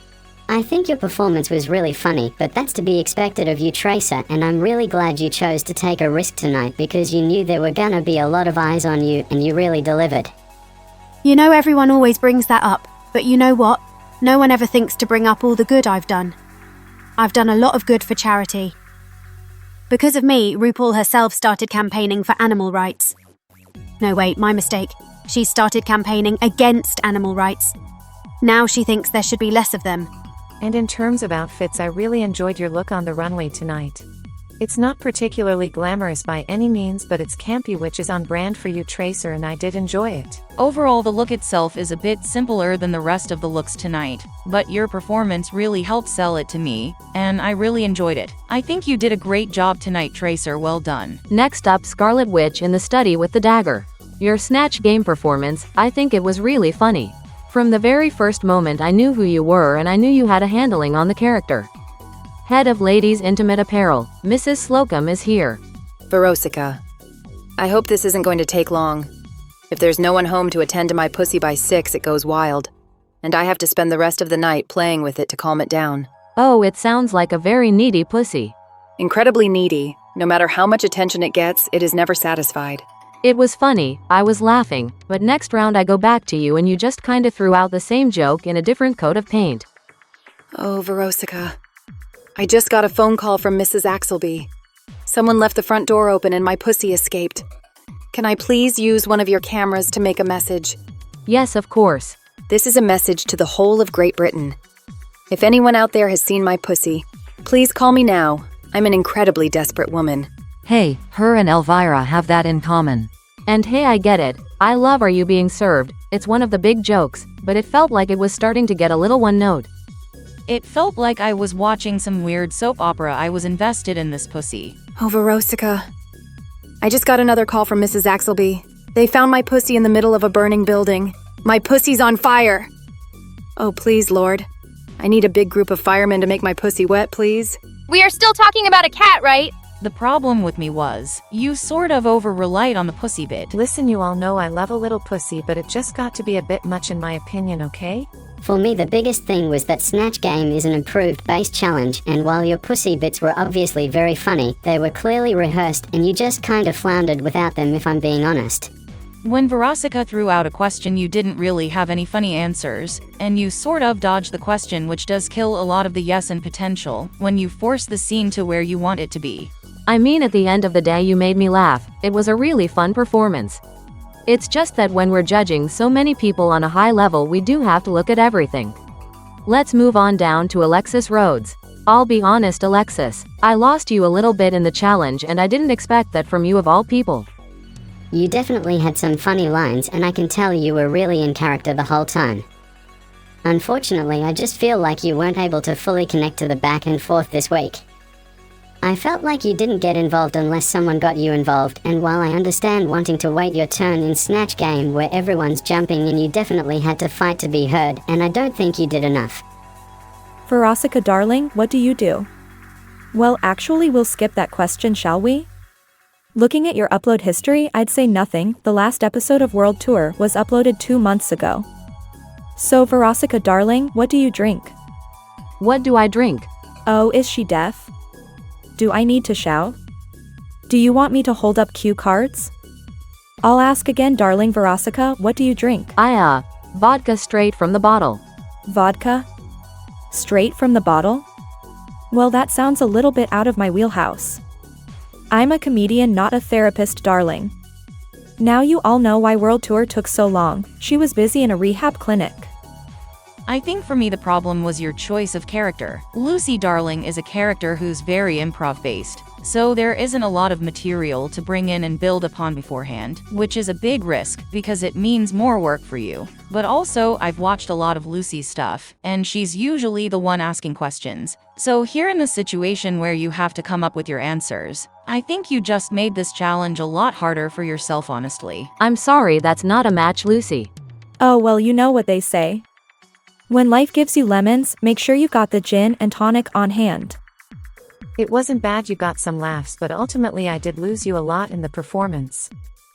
I think your performance was really funny, but that's to be expected of you, Tracer, and I'm really glad you chose to take a risk tonight because you knew there were gonna be a lot of eyes on you, and you really delivered. You know, everyone always brings that up, but you know what? No one ever thinks to bring up all the good I've done. I've done a lot of good for charity. Because of me, RuPaul herself started campaigning for animal rights. No, wait, my mistake. She started campaigning against animal rights. Now she thinks there should be less of them. And in terms of outfits, I really enjoyed your look on the runway tonight. It's not particularly glamorous by any means, but it's campy, which is on brand for you, Tracer, and I did enjoy it. Overall, the look itself is a bit simpler than the rest of the looks tonight, but your performance really helped sell it to me, and I really enjoyed it. I think you did a great job tonight, Tracer, well done. Next up, Scarlet Witch in the study with the dagger. Your Snatch Game performance, I think it was really funny. From the very first moment I knew who you were, and I knew you had a handling on the character. Head of Ladies Intimate Apparel, Mrs. Slocum is here. Verosica, I hope this isn't going to take long. If there's no one home to attend to my pussy by 6, it goes wild. And I have to spend the rest of the night playing with it to calm it down. Oh, it sounds like a very needy pussy. Incredibly needy. No matter how much attention it gets, it is never satisfied. It was funny, I was laughing, but next round I go back to you and you just kinda threw out the same joke in a different coat of paint. Oh, Verosica. I just got a phone call from Mrs. Axelby. Someone left the front door open and my pussy escaped. Can I please use one of your cameras to make a message? Yes, of course. This is a message to the whole of Great Britain. If anyone out there has seen my pussy, please call me now. I'm an incredibly desperate woman. Hey, her and Elvira have that in common. And hey, I get it. I love Are You Being Served? It's one of the big jokes, but it felt like it was starting to get a little one note. It felt like I was watching some weird soap opera. I was invested in this pussy. Oh, Verosica. I just got another call from Mrs. Axelby. They found my pussy in the middle of a burning building. My pussy's on fire! Oh, please, Lord. I need a big group of firemen to make my pussy wet, please. We are still talking about a cat, right? The problem with me was, you sort of over-relied on the pussy bit. Listen, you all know I love a little pussy, but it just got to be a bit much in my opinion, okay? For me, the biggest thing was that Snatch Game is an improved base challenge, and while your pussy bits were obviously very funny, they were clearly rehearsed and you just kind of floundered without them, if I'm being honest. When Verosica threw out a question, you didn't really have any funny answers, and you sort of dodged the question, which does kill a lot of the yes and potential when you force the scene to where you want it to be. I mean, at the end of the day, you made me laugh. It was a really fun performance. It's just that when we're judging so many people on a high level, we do have to look at everything. Let's move on down to Alexis Rhodes. I'll be honest, Alexis, I lost you a little bit in the challenge and I didn't expect that from you of all people. You definitely had some funny lines, and I can tell you were really in character the whole time. Unfortunately, I just feel like you weren't able to fully connect to the back and forth this week. I felt like you didn't get involved unless someone got you involved, and while I understand wanting to wait your turn in Snatch Game where everyone's jumping and you definitely had to fight to be heard, and I don't think you did enough. Verosica darling, what do you do? Well, actually, we'll skip that question, shall we? Looking at your upload history, I'd say nothing. The last episode of World Tour was uploaded 2 months ago. So, Verosica darling, what do you drink? What do I drink? Oh, is she deaf? Do I need to shout? Do you want me to hold up cue cards? I'll ask again, darling Verosica, what do you drink? Vodka straight from the bottle. Vodka? Straight from the bottle? Well, that sounds a little bit out of my wheelhouse. I'm a comedian, not a therapist, darling. Now you all know why World Tour took so long. She was busy in a rehab clinic. I think for me the problem was your choice of character. Lucy Darling is a character who's very improv-based, so there isn't a lot of material to bring in and build upon beforehand, which is a big risk because it means more work for you. But also, I've watched a lot of Lucy's stuff, and she's usually the one asking questions. So here in the situation where you have to come up with your answers, I think you just made this challenge a lot harder for yourself, honestly. I'm sorry, that's not a match, Lucy. Oh, well, you know what they say. When life gives you lemons, make sure you've got the gin and tonic on hand. It wasn't bad, you got some laughs, but ultimately I did lose you a lot in the performance.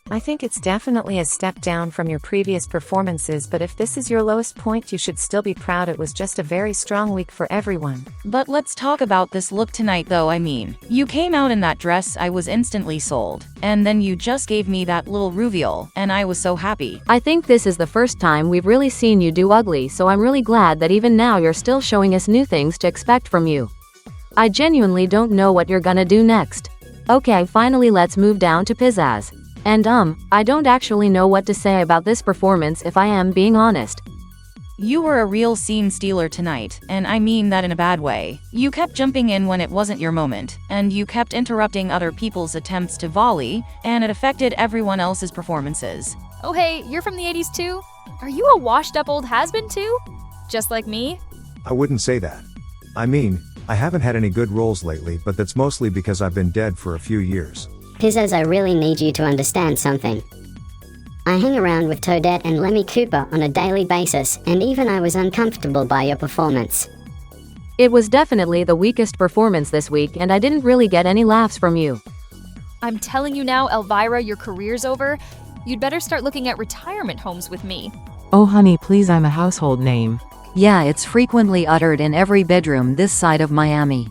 I think it's definitely a step down from your previous performances, but if this is your lowest point, you should still be proud. It was just a very strong week for everyone. But let's talk about this look tonight though. I mean, you came out in that dress, I was instantly sold. And then you just gave me that little reveal, and I was so happy. I think this is the first time we've really seen you do ugly, so I'm really glad that even now you're still showing us new things to expect from you. I genuinely don't know what you're gonna do next. Okay, finally let's move down to Pizzazz. And I don't actually know what to say about this performance, if I am being honest. You were a real scene stealer tonight, and I mean that in a bad way. You kept jumping in when it wasn't your moment, and you kept interrupting other people's attempts to volley, and it affected everyone else's performances. Oh hey, you're from the 80s too? Are you a washed up old has-been too? Just like me? I wouldn't say that. I mean, I haven't had any good roles lately, but that's mostly because I've been dead for a few years. Pizzazz, I really need you to understand something. I hang around with Toadette and Lemmy Cooper on a daily basis, and even I was uncomfortable by your performance. It was definitely the weakest performance this week, and I didn't really get any laughs from you. I'm telling you now, Elvira, your career's over. You'd better start looking at retirement homes with me. Oh honey, please, I'm a household name. Yeah, it's frequently uttered in every bedroom this side of Miami.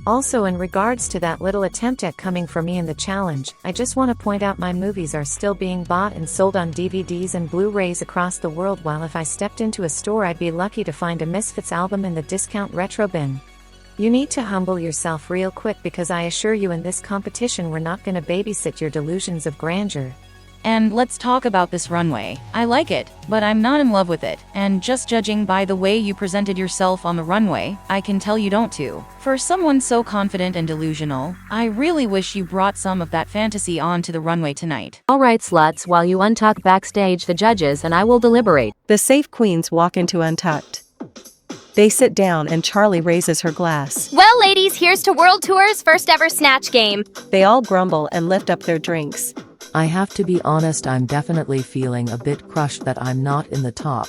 Also, in regards to that little attempt at coming for me in the challenge, I just want to point out my movies are still being bought and sold on DVDs and Blu-rays across the world, while if I stepped into a store I'd be lucky to find a Misfits album in the discount retro bin. You need to humble yourself real quick, because I assure you in this competition we're not gonna babysit your delusions of grandeur. And let's talk about this runway. I like it, but I'm not in love with it, and just judging by the way you presented yourself on the runway, I can tell you don't too. For someone so confident and delusional, I really wish you brought some of that fantasy onto the runway tonight. Alright sluts, while you untuck backstage the judges and I will deliberate. The safe queens walk into Untucked. They sit down and Charlie raises her glass. Well, ladies, here's to World Tour's first ever Snatch game. They all grumble and lift up their drinks. I have to be honest, I'm definitely feeling a bit crushed that I'm not in the top.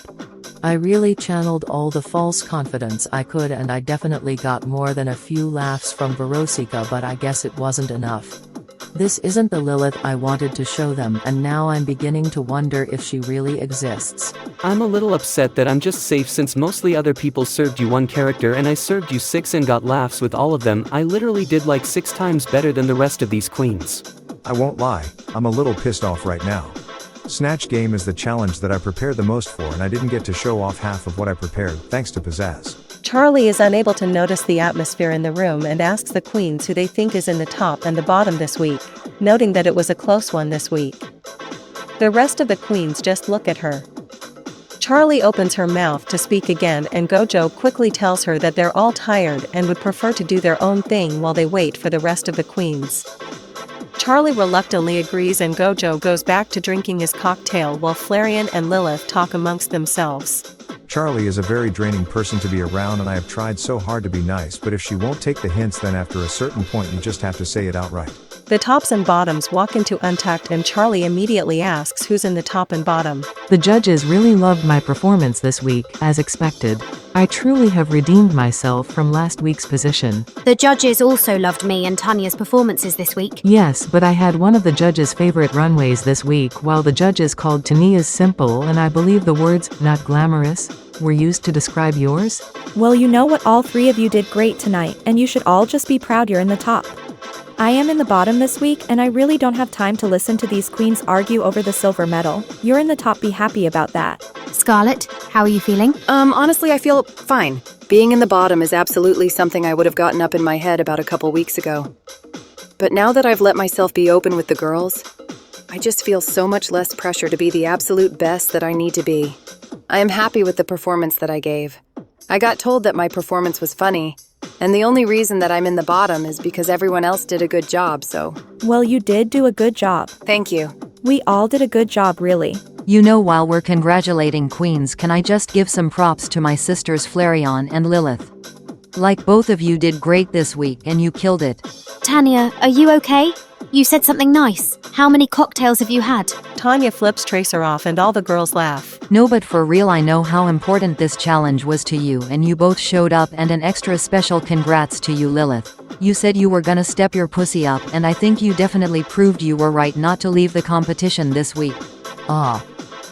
I really channeled all the false confidence I could, and I definitely got more than a few laughs from Verosika, but I guess it wasn't enough. This isn't the Lilith I wanted to show them, and now I'm beginning to wonder if she really exists. I'm a little upset that I'm just safe, since mostly other people served you one character and I served you 6 and got laughs with all of them. I literally did like 6 times better than the rest of these queens. I won't lie, I'm a little pissed off right now. Snatch Game is the challenge that I prepared the most for, and I didn't get to show off half of what I prepared, thanks to Pizzazz. Charlie is unable to notice the atmosphere in the room and asks the queens who they think is in the top and the bottom this week, noting that it was a close one this week. The rest of the queens just look at her. Charlie opens her mouth to speak again, and Gojo quickly tells her that they're all tired and would prefer to do their own thing while they wait for the rest of the queens. Charlie reluctantly agrees, and Gojo goes back to drinking his cocktail while Flareon and Lilith talk amongst themselves. Charlie is a very draining person to be around, and I have tried so hard to be nice, but if she won't take the hints, then after a certain point you just have to say it outright. The tops and bottoms walk into Untucked, and Charlie immediately asks who's in the top and bottom. The judges really loved my performance this week, as expected. I truly have redeemed myself from last week's position. The judges also loved me and Tanya's performances this week. Yes, but I had one of the judges' favorite runways this week, while the judges called Tanya's simple, and I believe the words, not glamorous, were used to describe yours? Well, you know what, all three of you did great tonight, and you should all just be proud you're in the top. I am in the bottom this week, and I really don't have time to listen to these queens argue over the silver medal. You're in the top, be happy about that. Scarlett, how are you feeling? Honestly, I feel fine. Being in the bottom is absolutely something I would have gotten up in my head about a couple weeks ago. But now that I've let myself be open with the girls, I just feel so much less pressure to be the absolute best that I need to be. I am happy with the performance that I gave. I got told that my performance was funny, and the only reason that I'm in the bottom is because everyone else did a good job, so... Well, you did do a good job. Thank you. We all did a good job, really. You know, while we're congratulating queens, can I just give some props to my sisters Flareon and Lilith? Like, both of you did great this week and you killed it. Tanya, are you okay? You said something nice. How many cocktails have you had? Tanya flips Tracer off and all the girls laugh. No, but for real, I know how important this challenge was to you, and you both showed up, and an extra special congrats to you, Lilith. You said you were gonna step your pussy up, and I think you definitely proved you were right not to leave the competition this week. Ah.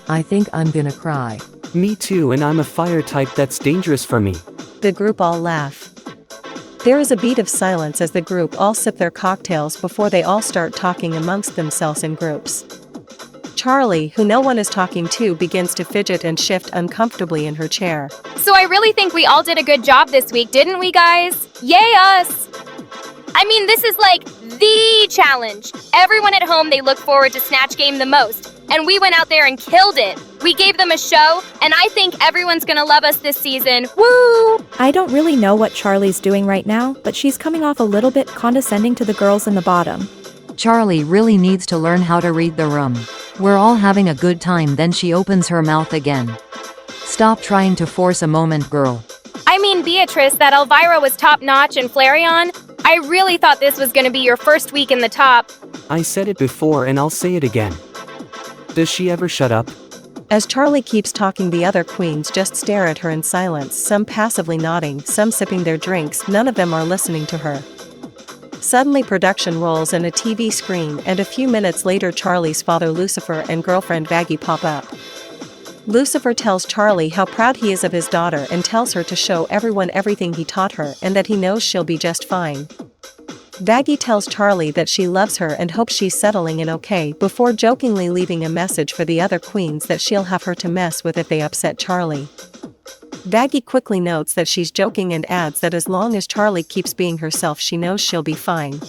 I think I'm gonna cry. Me too, and I'm a fire type, that's dangerous for me. The group all laugh. There is a beat of silence as the group all sip their cocktails before they all start talking amongst themselves in groups. Charlie, who no one is talking to, begins to fidget and shift uncomfortably in her chair. So I really think we all did a good job this week, didn't we, guys? Yay us! I mean, this is like the challenge. Everyone at home, they look forward to Snatch Game the most. And we went out there and killed it. We gave them a show, and I think everyone's gonna love us this season. Woo! I don't really know what Charlie's doing right now, but she's coming off a little bit condescending to the girls in the bottom. Charlie really needs to learn how to read the room. We're all having a good time, then she opens her mouth again. Stop trying to force a moment, girl. I mean, Beatrice, that Elvira was top-notch, and Flareon, I really thought this was gonna be your first week in the top. I said it before and I'll say it again. Does she ever shut up? As Charlie keeps talking, the other queens just stare at her in silence, some passively nodding, some sipping their drinks. None of them are listening to her. Suddenly, production rolls in a TV screen, and a few minutes later Charlie's father Lucifer and girlfriend Vaggie pop up. Lucifer tells Charlie how proud he is of his daughter and tells her to show everyone everything he taught her and that he knows she'll be just fine. Daggy tells Charlie that she loves her and hopes she's settling in okay before jokingly leaving a message for the other queens that she'll have her to mess with if they upset Charlie. Daggy quickly notes that she's joking and adds that as long as Charlie keeps being herself she knows she'll be fine.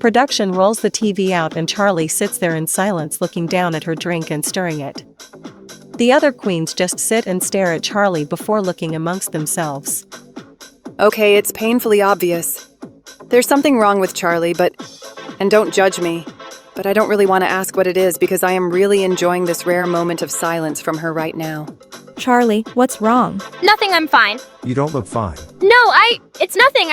Production rolls the TV out and Charlie sits there in silence looking down at her drink and stirring it. The other queens just sit and stare at Charlie before looking amongst themselves. Okay, it's painfully obvious. There's something wrong with Charlie, and don't judge me, but I don't really want to ask what it is because I am really enjoying this rare moment of silence from her right now. Charlie, what's wrong? Nothing, I'm fine. You don't look fine. No, it's nothing,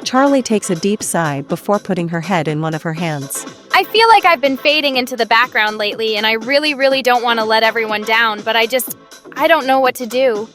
Charlie takes a deep sigh before putting her head in one of her hands. I feel like I've been fading into the background lately and I really don't want to let everyone down, but I don't know what to do.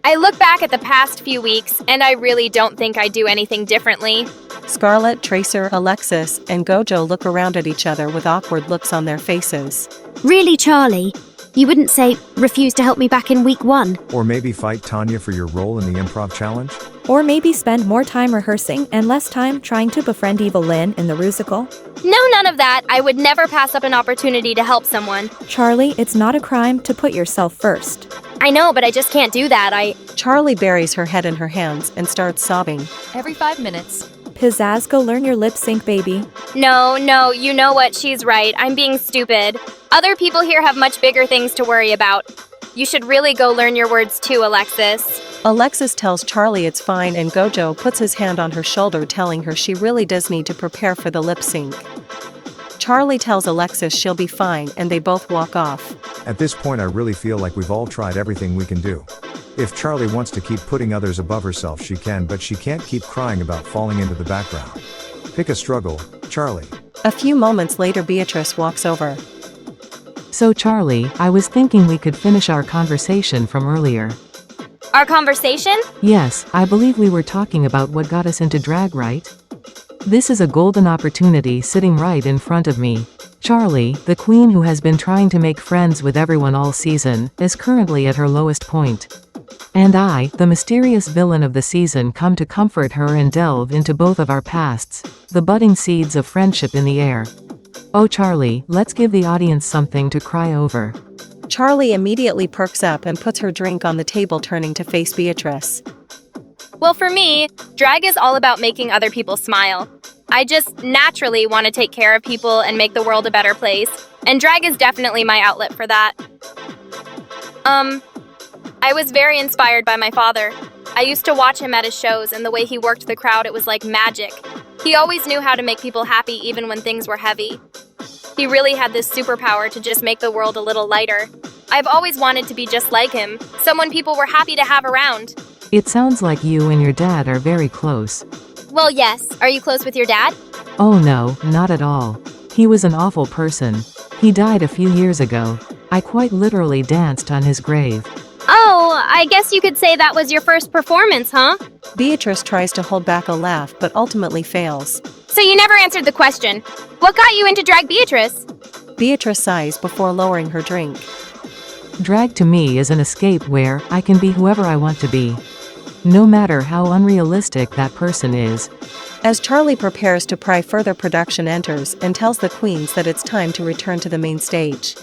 I look back at the past few weeks and I really don't think I do anything differently. Scarlett, Tracer, Alexis, and Gojo look around at each other with awkward looks on their faces. Really, Charlie? You wouldn't say, refuse to help me back in week 1? Or maybe fight Tanya for your role in the improv challenge? Or maybe spend more time rehearsing and less time trying to befriend Evil Lynn in the musical? No, none of that. I would never pass up an opportunity to help someone. Charlie, it's not a crime to put yourself first. I know, but I just can't do that. Charlie buries her head in her hands and starts sobbing. Every 5 minutes. Pizzazz, go learn your lip sync, baby. No, you know what? She's right. I'm being stupid. Other people here have much bigger things to worry about. You should really go learn your words too, Alexis. Alexis tells Charlie it's fine and Gojo puts his hand on her shoulder telling her she really does need to prepare for the lip sync. Charlie tells Alexis she'll be fine and they both walk off. At this point I really feel like we've all tried everything we can do. If Charlie wants to keep putting others above herself she can, but she can't keep crying about falling into the background. Pick a struggle, Charlie. A few moments later Beatrice walks over. So Charlie, I was thinking we could finish our conversation from earlier. Our conversation? Yes, I believe we were talking about what got us into drag, right? This is a golden opportunity sitting right in front of me. Charlie, the queen who has been trying to make friends with everyone all season, is currently at her lowest point. And I, the mysterious villain of the season, come to comfort her and delve into both of our pasts, the budding seeds of friendship in the air. Oh Charlie, let's give the audience something to cry over. Charlie immediately perks up and puts her drink on the table turning to face Beatrice. Well, for me, drag is all about making other people smile. I just naturally want to take care of people and make the world a better place, and drag is definitely my outlet for that. I was very inspired by my father. I used to watch him at his shows, and the way he worked the crowd, it was like magic. He always knew how to make people happy even when things were heavy. He really had this superpower to just make the world a little lighter. I've always wanted to be just like him, someone people were happy to have around. It sounds like you and your dad are very close. Well, yes. Are you close with your dad? Oh no, not at all. He was an awful person. He died a few years ago. I quite literally danced on his grave. Oh, I guess you could say that was your first performance, huh? Beatrice tries to hold back a laugh but ultimately fails. So you never answered the question. What got you into drag, Beatrice? Beatrice sighs before lowering her drink. Drag to me is an escape where I can be whoever I want to be. No matter how unrealistic that person is. As Charlie prepares to pry further, production enters and tells the queens that it's time to return to the main stage.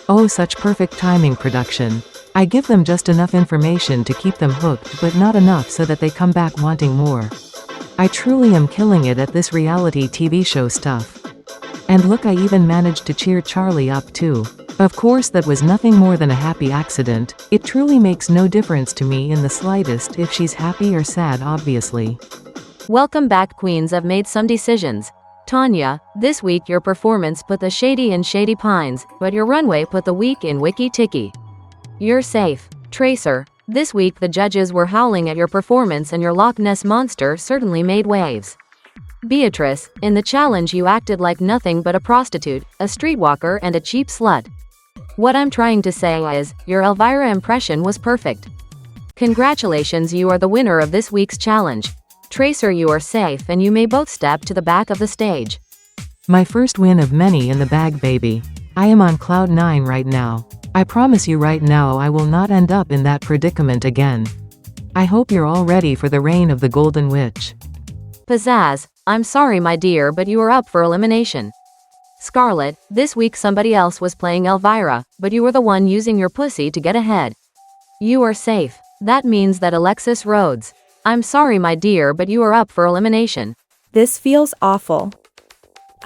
Oh, such perfect timing, production. I give them just enough information to keep them hooked, but not enough so that they come back wanting more. I truly am killing it at this reality TV show stuff. And look, I even managed to cheer Charlie up too. Of course that was nothing more than a happy accident. It truly makes no difference to me in the slightest if she's happy or sad, obviously. Welcome back, queens. I've made some decisions. Tanya, this week your performance put the shady in Shady Pines, but your runway put the weak in Wiki Tiki. You're safe. Tracer, this week the judges were howling at your performance and your Loch Ness monster certainly made waves. Beatrice, in the challenge you acted like nothing but a prostitute, a streetwalker and a cheap slut. What I'm trying to say is, your Elvira impression was perfect. Congratulations, you are the winner of this week's challenge. Tracer, you are safe and you may both step to the back of the stage. My first win of many in the bag, baby. I am on cloud 9 right now. I promise you right now I will not end up in that predicament again. I hope you're all ready for the reign of the Golden Witch. Pizzazz, I'm sorry my dear but you are up for elimination. Scarlet, this week somebody else was playing Elvira, but you were the one using your pussy to get ahead. You are safe. That means that Alexis Rhodes. I'm sorry my dear but you are up for elimination. This feels awful.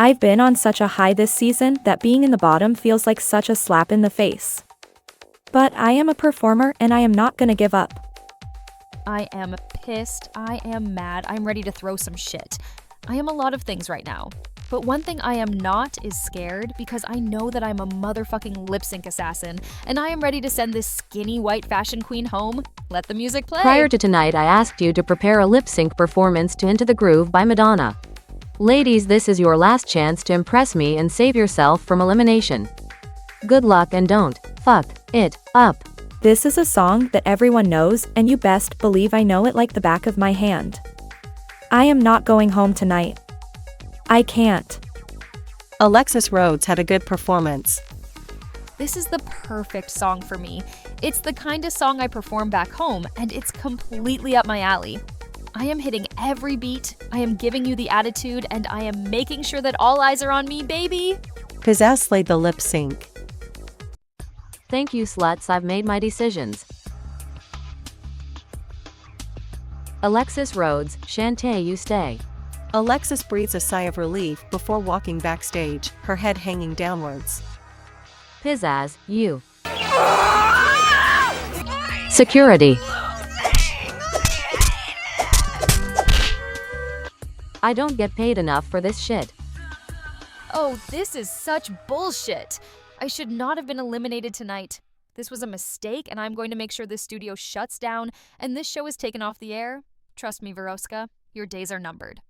I've been on such a high this season that being in the bottom feels like such a slap in the face. But I am a performer and I am not gonna give up. I am pissed, I am mad, I'm ready to throw some shit. I am a lot of things right now. But one thing I am not is scared because I know that I'm a motherfucking lip sync assassin and I am ready to send this skinny white fashion queen home. Let the music play. Prior to tonight I asked you to prepare a lip sync performance to Into the Groove by Madonna. Ladies, this is your last chance to impress me and save yourself from elimination. Good luck and don't fuck it up. This is a song that everyone knows and you best believe I know it like the back of my hand. I am not going home tonight. I can't. Alexis Rhodes had a good performance. This is the perfect song for me. It's the kind of song I perform back home, and it's completely up my alley. I am hitting every beat, I am giving you the attitude, and I am making sure that all eyes are on me, baby! Pizzazz slayed the lip sync. Thank you sluts, I've made my decisions. Alexis Rhodes, Shantae you stay. Alexis breathes a sigh of relief before walking backstage, her head hanging downwards. Pizzazz, you. Security. I don't get paid enough for this shit. Oh, this is such bullshit! I should not have been eliminated tonight. This was a mistake, and I'm going to make sure this studio shuts down and this show is taken off the air. Trust me, Veroska, your days are numbered.